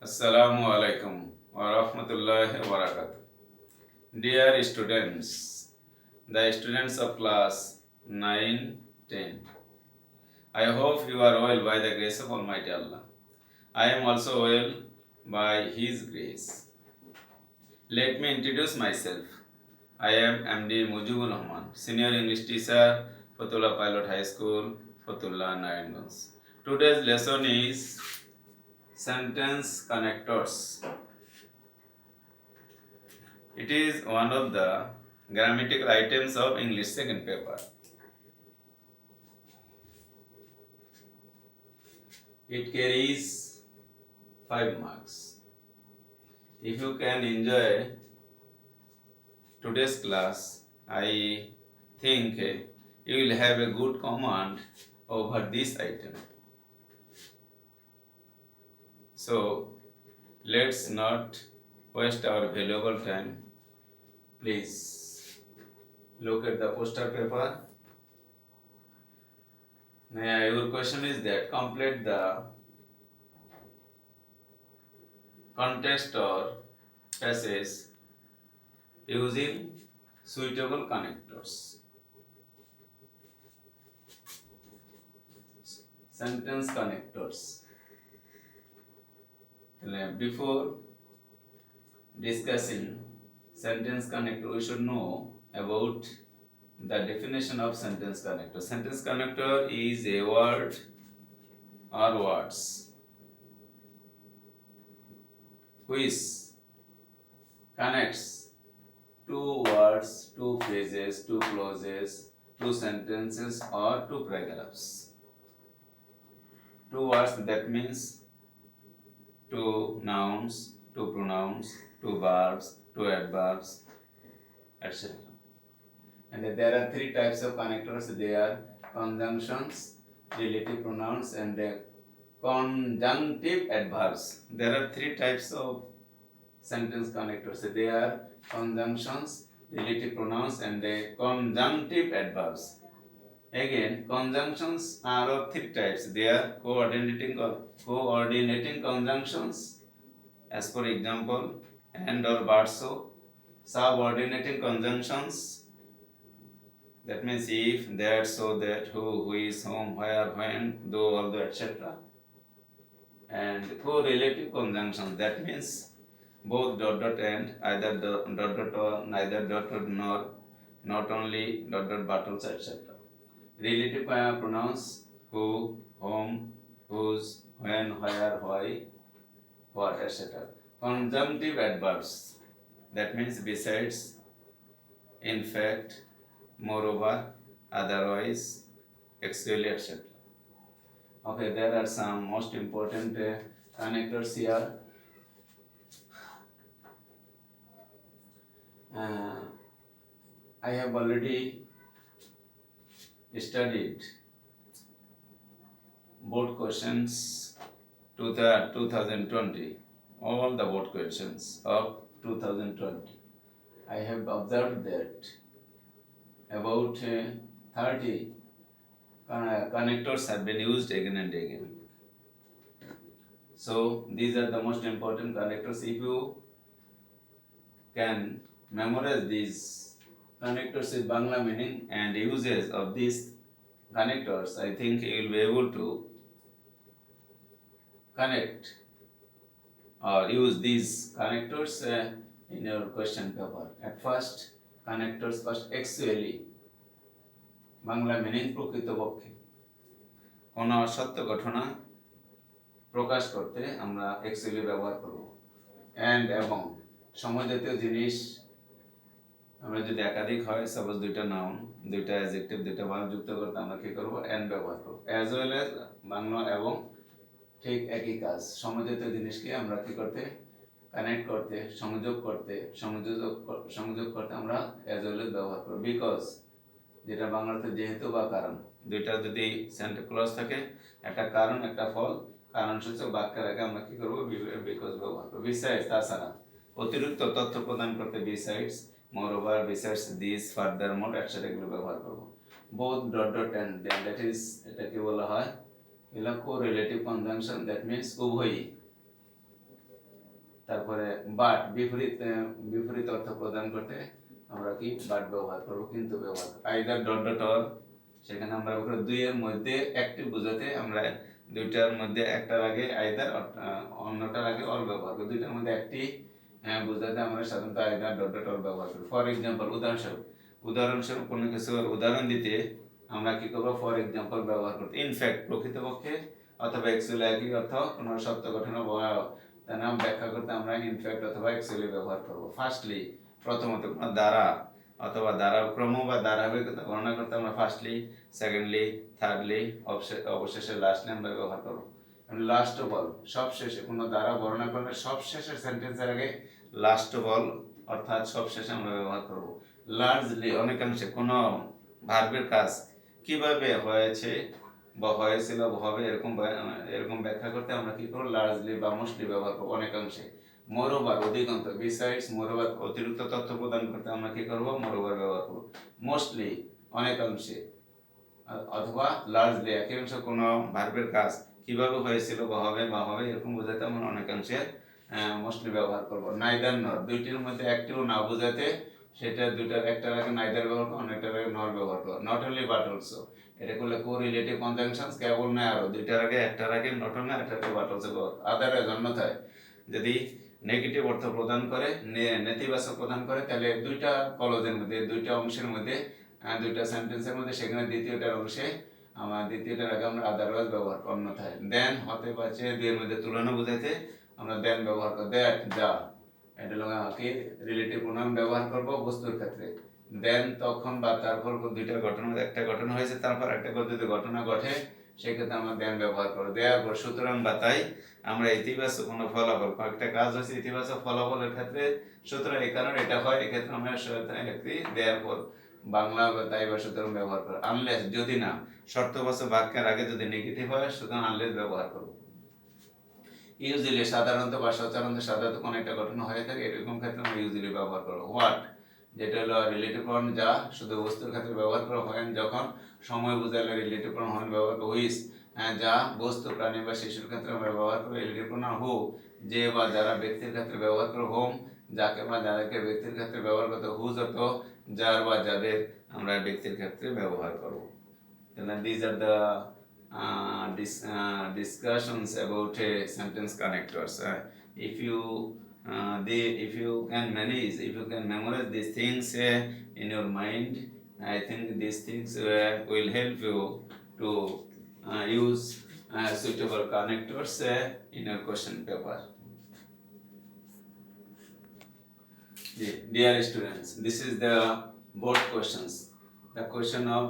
Assalamu alaikum wa rahmatullahi wa barakatuh. Dear students, the students of class 9, 10. I hope you are well by the grace of Almighty Allah. I am also well by His grace. Let me introduce myself. I am MD Mujibur Rahman, Senior English Teacher, Fatullah Pilot High School, Fatullah, Narayanganj. Today's lesson is sentence connectors. It is one of the grammatical items of English second paper. It carries 5 marks. If you can enjoy today's class, I think you will have a good command over this item. So, let's not waste our valuable time. Please look at the poster paper. Now, your question is that complete the context or passage using suitable connectors. Sentence connectors. Before discussing sentence connector, we should know about the definition of sentence connector. Sentence connector is a word or words which connects two words, two phrases, two clauses, two sentences, or two paragraphs. Two words, that means two nouns, two pronouns, two verbs, two adverbs, etc. And there are three types of connectors. They are conjunctions, relative pronouns, and conjunctive adverbs. There are three types of sentence connectors. They are conjunctions, relative pronouns, and conjunctive adverbs. Again, conjunctions are of three types. They are coordinating conjunctions, as for example, and or but so. Subordinating conjunctions, that means if, that, so, that, who is, whom, where, when, though, although, etc. And correlative conjunctions, that means both dot dot and, either dot dot or, neither dot dot nor, not only dot dot but also, etc. Relative pronouns who, whom, whose, when, where, why, what, etc. Conjunctive adverbs, that means besides, in fact, moreover, otherwise, actually, etc. Okay, there are some most important connectors here. I have already studied board questions to the 2020, all the board questions of 2020. I have observed that about 30 connectors have been used again and again. So these are the most important connectors. If you can memorize these connectors with Bangla meaning and uses of these connectors, I think you will be able to connect or use these connectors in your question paper. At first, connectors first actually Bangla meaning প্রকৃতপক্ষে কোনো সত্য ঘটনা প্রকাশ করতে আমরা actually ব্যবহার করব। And এবং সমজাতীয় জিনিস আমরা যদি একাধিক হয়, সাপোজ দুইটা নাউন, দুইটা অ্যাডজেক্টিভ, দুইটা ভার্ব যুক্ত করতে আমরা কি করব? অ্যান্ড ব্যবহার করব। অ্যাজ ওয়েল এজ বাংলা এবং ঠিক একই কাজ, সমজাতীয় জিনিসকে আমরা কি করতে, কানেক্ট করতে, সংযোগ করতে আমরা অ্যাজ ওয়েল এজ ব্যবহার করব। বিকজ, যেটা বাংলাতে যেহেতু বা কারণ, দুইটা যদি ক্লজ থাকে, একটা কারণ একটা ফল, কারণ সূচক বাক্যের আগে আমরা কি করব? বিকজ ব্যবহার করব। বিসাইডস, তাছাড়া, অতিরিক্ত তথ্য প্রদান করতে besides, moreover, besides, this, furthermore, etc. এগুলো ব্যবহার করব। Both dot dot and then, that is, এটাকে বলা হয় এগুলো কোরিলেটিভ কনজাংশন, দ্যাট মিন্স উভয়ই। তারপরে বাট বিপরীত অর্থ প্রদান করতে আমরা কি বাট ব্যবহার করব, কিন্তু ব্যবহার আইদার ডট ডট অর, সেখানে আমরা দুই এর মধ্যে একটি বোঝাতে আমরা দুইটার মধ্যে একটার আগে আইদার অন্যটার আগে অর ব্যবহার করি, দুইটার মধ্যে একটি বোঝাতে আমরা সাধারণত আইদার ডট ডট অর ব্যবহার করি। ফর এক্সাম্পল, উদাহরণস্বরূপ কোনো কিছুর উদাহরণ দিতে আমরা কি করবো, ফর এক্সাম্পল ব্যবহার করতে। ইনফ্যাক্ট, প্রকৃতপক্ষে অথবা অ্যাকচুয়ালি একই অর্থ কোনো সত্য ঘটনা তার নাম ব্যাখ্যা করতে আমরা ইনফ্যাক্ট অথবা অ্যাকচুয়ালি ব্যবহার করব। ফার্স্টলি, প্রথমত কোনো দ্বারা অথবা দ্বারাক্রম বা ধারাবাহিকতা বর্ণনা করতে আমরা ফার্স্টলি, সেকেন্ডলি, থার্ডলি, অবশেষে লাস্টলি আমরা ব্যবহার করব। লাস্ট অফ অল, সবশেষে, কোনো দ্বারা বর্ণনা করলে সবশেষের সেন্টেন্সের আগে লাস্ট অফ অল অর্থাৎ সবশেষে আমরা ব্যবহার করব। লার্জলি, অনেকাংশে, কোনো ভার্বের কাজ কিভাবে হয়েছে বা হয়েছিল বা হবে এরকম ব্যাখ্যা করতে আমরা কি করব, লার্জলি বা মোস্টলি ব্যবহার করব, অনেকাংশে। মোরওভার, অধিকাংশ। বিসাইডস, মোরওভার, অতিরিক্ত তথ্য প্রদান করতে আমরা কি করব, মোরওভার ব্যবহার করব। মোস্টলি, অনেকাংশে, অথবা লার্জলি, একাংশ কোনো ভার্বের কাজ কিভাবে হয়েছিল বা হবে এরকম বোঝাতে আমরা অনেকাংশে মোস্টলি ব্যবহার করব। নাইদার নর, দুইটির মধ্যে একটিও না বোঝাতে সেটা দুইটার একটার আগে নাইদার ব্যবহার করব, অনেকটার আগে নর ব্যবহার করব। নট অনলি বাট অলসো, এটা করলে কোরিলেটিভ কনজাংশনস, কেবল না আরো, দুইটার আগে একটার আগে নট অনলি, একটার আগে বাট অলসো ব্যবহার। আদারওয়াইজ, অন্যথায় যদি নেগেটিভ অর্থ প্রদান করে, নেতিবাচক প্রদান করে, তাহলে দুইটা ক্লজের মধ্যে, দুইটা অংশের মধ্যে, দুইটা সেন্টেন্সের মধ্যে, সেখানে দ্বিতীয়টার অংশে দ্বিতীয়টার আগে আমরা আদারওয়াইজ ব্যবহার করব। অন্যথায় দেন, হতে পারছে, দুইয়ের মধ্যে তুলনা বোঝাইতে আমরা দেন ব্যবহার করব। দ্যাট, যা, এটা হলো কি রিলেটিভ প্রোনাউন ব্যবহার করব বস্তুর ক্ষেত্রে। দেন, তখন বা তারপর, দুইটা ঘটনা, একটা ঘটনা হয়েছে তারপর একটা যদি ঘটনা ঘটে সেক্ষেত্রে আমরা দেন ব্যবহার করব। দেওয়ার পর, সুতরাং বা তাই, আমরা ইতিবাচক কোনো ফলাফল, একটা কাজ হচ্ছে ইতিবাচক ফলাফলের ক্ষেত্রে, সুতরাং এই কারণে এটা হয়, এক্ষেত্রে আমরা একটি দেওয়ার পর বাংলা বা তাই বা সুতরাং ব্যবহার করব। আনলেস, যদি না, শর্তবাচক বাক্যের আগে যদি নেগেটিভ হয়, সুতরাং আনলেস ব্যবহার করব। ইউজুয়ালি, সাধারণত বা সাধারণত কোনো একটা ঘটনা হয়ে থাকে, এরকম ক্ষেত্রে আমরা ইউজুয়ালি ব্যবহার করব। হোয়াট, যেটা হলো রিলেটিভ প্রনাউন, যা, শুধু বস্তুর ক্ষেত্রে ব্যবহার করা হয় যখন সময় বোঝালে রিলেটিভ প্রনাউন ব্যবহার করব। হুইচ, যা, বস্তু, প্রাণী বা শিশুর ক্ষেত্রে আমরা ব্যবহার করব রিলেটিভ প্রনাউন। হু, যে বা যারা ব্যক্তির ক্ষেত্রে ব্যবহার করব। হোম, যাকে বা যাদেরকে ব্যক্তির ক্ষেত্রে ব্যবহার করতে। হুজ অর্থ যার বা যাদের আমরা ব্যক্তির ক্ষেত্রে ব্যবহার করব। These are the discussions about sentence connectors. If you can memorize these things in your mind, I think these things will help you to use suitable connectors in your question paper. Dear students, this is the board questions. The question of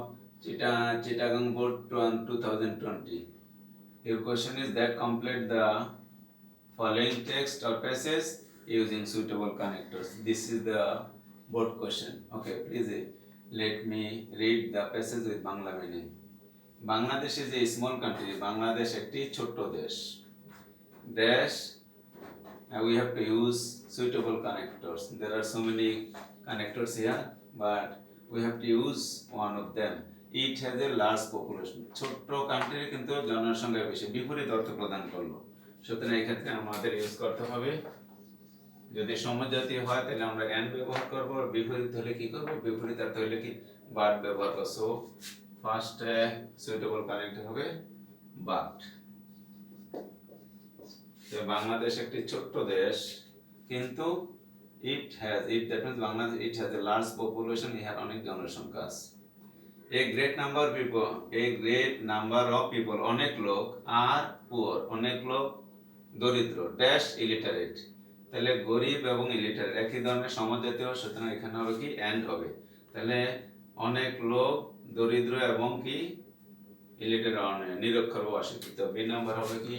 Chittagong Board 2020. Your question is that complete the following text or passage using suitable connectors. This is the board question. Okay, please let me read the passage with Bangla meaning. Bangladesh is a small country. Bangladesh একটি ছোট্ট দেশ. Dash, we have to use suitable connectors. There are so many connectors here, but we have to use one of them. It has a large population. ছোট্ট country কিন্তু জনসংখ্যা বেশি, বিপরীত অর্থ প্রদান করলো। সুতরাং এই ক্ষেত্রে আমাদের ইউজ করতে হবে, যদি সমজাতীয় হয় তাহলে আমরা এন্ড ব্যবহার করব, আর বিপরীত হলে কি করব, বিপরীত অর্থ হলে কি বাট ব্যবহার করব। সো ফার্স্ট সুইটেবল কানেক্টর হবে বাট। বাংলাদেশ একটি ছোট্ট দেশ, কিন্তু that means Bangladesh, it has a large population, ইহার অনেক জনসংখ্যা আছে। A great number of people, অনেক লোক, আর poor, অনেক লোক দরিদ্র, ড্যাশ ইলিটারেট। তাহলে গরিব এবং ইলিটারেট একই ধরনের সমজাতীয়, সুতরাং এখানে হবে কি এন্ড হবে। তাহলে অনেক লোক দরিদ্র এবং কি ইলিটারেট, নিরক্ষর বা অশিক্ষিত। বি নাম্বার হবে কি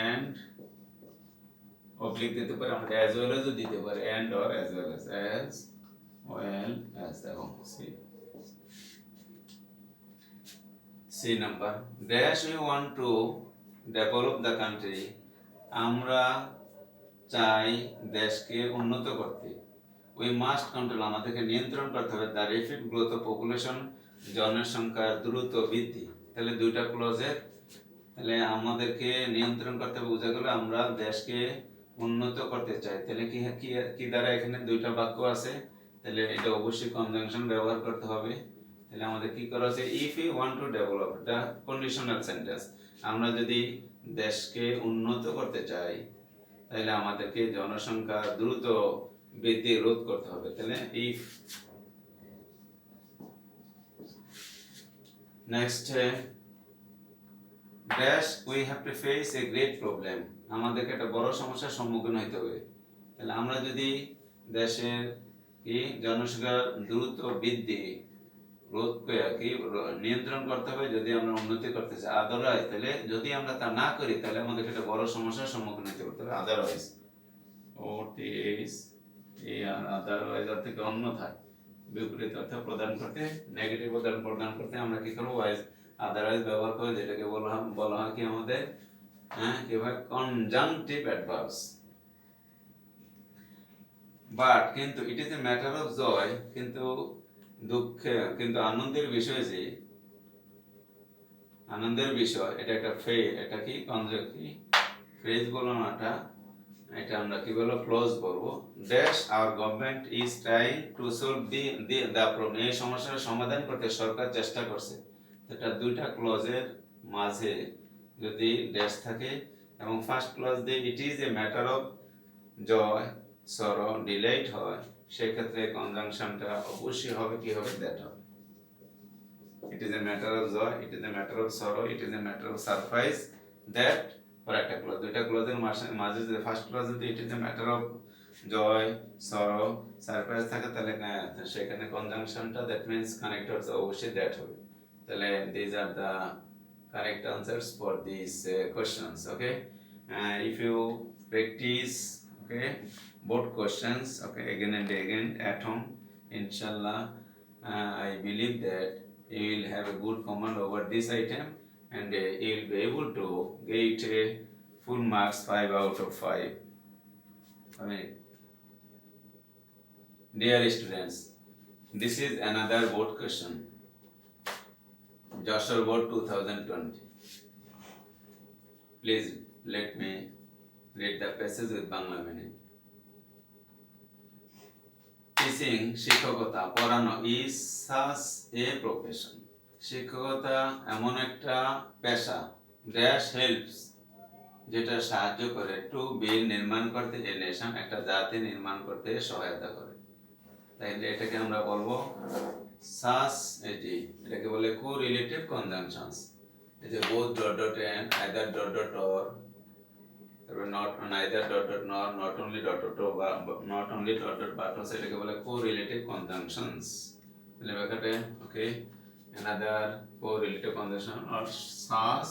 এন্ড, অবলিক দিতে পারে, আমরা অ্যাজ ওয়েল এজও দিতে পারি, and or as well as এবং C number, dash we want to develop the country, আমরা চাই দেশকে উন্নত করতে। উই মাস্ট কন্ট্রোল, আমাদেরকে নিয়ন্ত্রণ করতে হবে the rapid growth of population, জনসংখ্যার দ্রুত বৃদ্ধি। তাহলে দুইটা ক্লজের, তাহলে আমাদেরকে নিয়ন্ত্রণ করতে হবে, বোঝা গেল আমরা দেশকে উন্নত করতে চাই, তাহলে কি কি কি দ্বারা এখানে দুইটা বাক্য আছে, তাহলে এটা অবশ্যই কনজাংশন ব্যবহার করতে হবে। তাহলে আমাদের কি করা আছে, if you want to develop, এটা কন্ডিশনাল সেন্টেন্স। আমরা যদি দেশকে উন্নত করতে চাই তাহলে আমাদেরকে জনসংখ্যা দ্রুত বৃদ্ধি রোধ করতে হবে। তাহলে if, next dash we have to face a great problem, আমাদেরকে একটা বড় সমস্যার সম্মুখীন হতে হবে। তাহলে আমরা যদি দেশের কি জনসংখ্যার দ্রুত বৃদ্ধি রোধ কি নিয়ন্ত্রণ করতে হবে যদি আমরা উন্নতি করতে চাই। আদারওয়াইজ, তাহলে যদি আমরা তা না করি তাহলে আমাদেরকে একটা বড় সমস্যার সম্মুখীন হতে হবে। আদারওয়াইজ, ওটিএইচ এই আদারওয়াইজ অর্থ থেকে অন্যথায়, বিপরীত অর্থ প্রদান করতে, নেগেটিভ প্রদান করতে আমরা কি করবো, ওয়াইজ আদারওয়াইজ ব্যবহার করে, যেটাকে বলা হয় কি আমাদের কি হয়, কনজাংটিভ অ্যাডভার্বস। বাট কিন্তু it is a matter of joy, কিন্তু কিন্তু আনন্দের বিষয় যে, আনন্দের বিষয় এটা একটা এটা কি ফ্রেজ বলো না, এটা আমরা কি বলবো, ক্লোজ বলবো। Dash our government is trying to solve the problem, এই সমস্যার সমাধান করতে সরকার চেষ্টা করছে। এটা দুইটা ক্লজের মাঝে যদি ড্যাশ থাকে এবং ফার্স্ট ক্লজ দিয়ে it is a matter of joy, sorrow, delight হয়, সেক্ষেত্রে কনজাংশনটা অবশ্যই হবে কি হবে, দ্যাট হবে। It is a matter of joy, it is a matter of sorrow, it is a matter of surprise that, for একটা clause, দুইটা ক্লজের মাঝে যে ফার্স্ট ক্লজ যদি it is a matter of joy, sorrow, surprise থাকে তাহলে সেখানে কনজাংশনটা that means connected অবশ্যই that হবে। তাহলে these are the correct answers for these questions. Okay, if you practice, okay, both questions, okay, again and again at home, inshallah, I believe that you will have a good command over this item, and you will be able to get a full marks 5 out of 5. I mean, dear students, this is another board question, Joshua Board 2020. Please let me read the passage with Bangla meaning. Teaching, শিক্ষকতা, পড়ানো, is such a profession, শিক্ষকতা এমন একটা পেশা, dash helps, যেটা সাহায্য করে, to build নির্মাণ করতে, এ নেশন একটা জাতি নির্মাণ করতে সহায়তা করে। তাইলে এটাকে আমরা বলবো সাচ, এটাকে বলে কোরিলেটিভ কনজাংশনস। এই যে both dot dot and, either dot dot or, তারপর not neither dot dot nor, not only dot dot বা not only dot dot but, এটাকে বলে কোরিলেটিভ কনজাংশনস। তাহলে ব্যাখ্যাটা okay, another correlative conjunction or such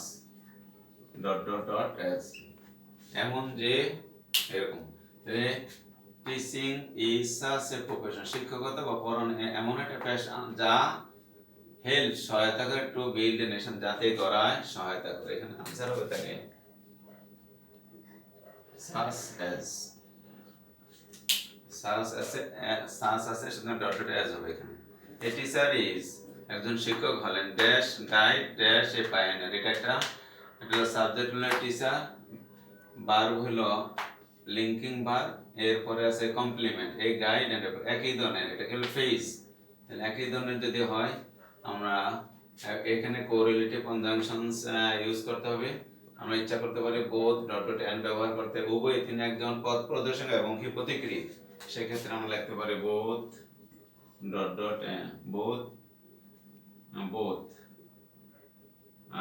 dot dot dot as, এমন যে এরকম। তাহলে teaching is such a profession, শিক্ষকতা বা পড়ানো এমন একটা পেশা যা হেল্প সহায়তা করে, টু বিল্ড এ নেশন জাতি গড়ায় সহায়তা করে। এখানে আনসার হবে থাকে সাস এস, সাস আছে সেজন্য ডট ডট এস হবে এখানে। এ টিচার ইজ, একজন শিক্ষক হলেন, dash guide dash a pioneer, এটা একটা সাবজেক্ট হলো টিচার, ভার্ব হলো লিঙ্কিং ভার্ব, এরপরে আছে কমপ্লিমেন্ট, এই গাইড এন্ড একই ধরনের, এটা হলো ফেজ। তাহলে একই ধরনের যদি হয় আমরা এখানে কোরিলেটিভ কনজাংশনস ইউজ করতে হবে। আমরা ইচ্ছা করতে পারি বোথ ডট ডট এন্ড ব্যবহার করতে, উভয়, তিনি একজন পদ প্রদর্শক এবং কি প্রতিক্রিয়া, সেক্ষেত্রে আমরা লিখতে পারি both dot dot and, both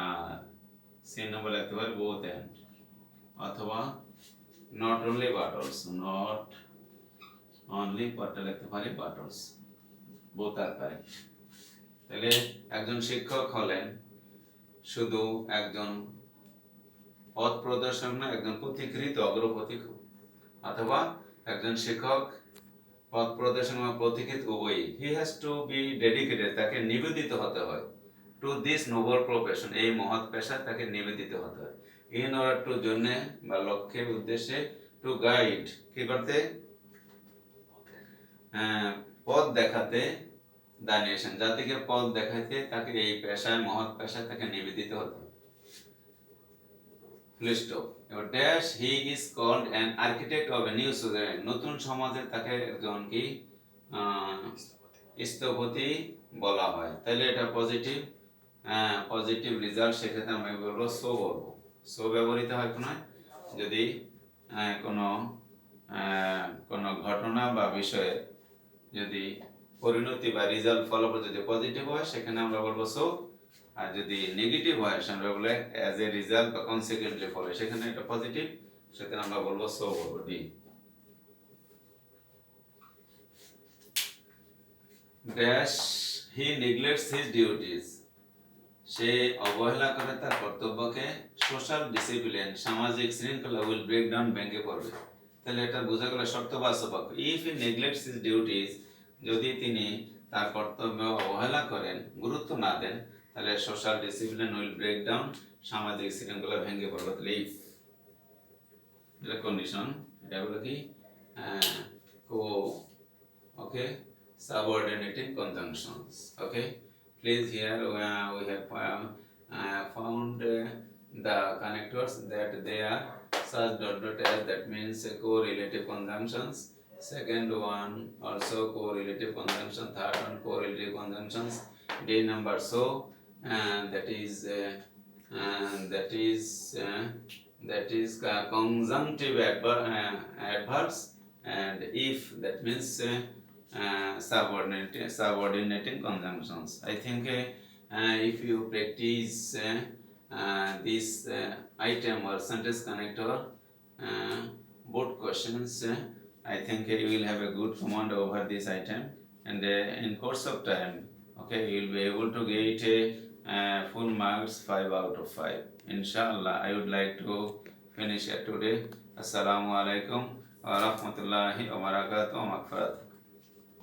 আর সি নম্বর লিখতে পারি বোথ এন্ড, অথবা not only but also, not only পদটা লিখতে পারি বাট অলসো, বোথ আর কারেক্ট। তাহলে একজন শিক্ষক হলেন শুধু একজন পথ প্রদর্শক না, একজন পথিকৃত অগ্রপথিক, অথবা একজন শিক্ষক পথ প্রদর্শন বা পথিকৃত উভয়ই। He has to B dedicated, তাকে নিবেদিত হতে হয়, টু দিস নোবেল প্রফেশন, এই মহৎ পেশা তাকে নিবেদিত হতে হয়। ইন অর্ডার টু, জন্য বা লক্ষ্যের উদ্দেশ্যে, টু গাইড কি করতে, পথ দেখাতে, দ্য নেশন জাতিকে পথ দেখাতে, তাকে এই পেশায় মহৎ পেশায় তাকে নিবেদিত হতে হয়। Full stop. এবার dash he is called an architect of a new society, নতুন সমাজে তাকে একজন কি স্থপতি বলা হয়। তাহলে এটা পজিটিভ, পজিটিভ রেজাল্ট, সেক্ষেত্রে আমরা বলবো সো বলবো। সো ব্যবহৃত হয় কোনো যদি কোনো কোনো ঘটনা বা বিষয়ে যদি পরিণতি বা রেজাল্ট ফলাফল যদি পজিটিভ হয় সেখানে আমরা বলবো সো, আর যদি নেগেটিভ হয় আমরা বলে অ্যাজ এ রেজাল্ট বা কনসিকুয়েন্টলি ফলে, সেখানে এটা পজিটিভ, সেখানে আমরা বলবো সো বলবো D. Dash he neglects his duties, সে অবহেলা করে তার কর্তব্যকে। সোশ্যাল ডিসিপ্লিন, সামাজিক শৃঙ্খলা উইল ব্রেক ডাউন, ভেঙে পড়বে। তাহলে এটা বোঝা গেল শর্ত বাস্তব। If he neglects his duties, যদি তিনি তার কর্তব্য অবহেলা করেন, গুরুত্ব না দেন, তাহলে social discipline will break down, সামাজিক শৃঙ্খলা ভেঙে পড়বে। তাহলে ইফ এটা কন্ডিশন, এটা হলো কি কো, ওকে, subordinating conjunctions. Okay, please here we have found the connectors that they are such dot dot as, that means correlative conjunctions. Second one also correlative conjunction. Third one correlative conjunctions. D number so, that is conjunctive adverbs, and if, that means subordinating conjunctions. I think if you practice this item or sentence connector both questions, I think you will have a good command over this item, and in course of time, okay, you will be able to get full marks 5 out of 5. Inshallah, I would like to finish it today. Assalamu alaikum wa rahmatullahi wa barakatuh wa maghfiratuh.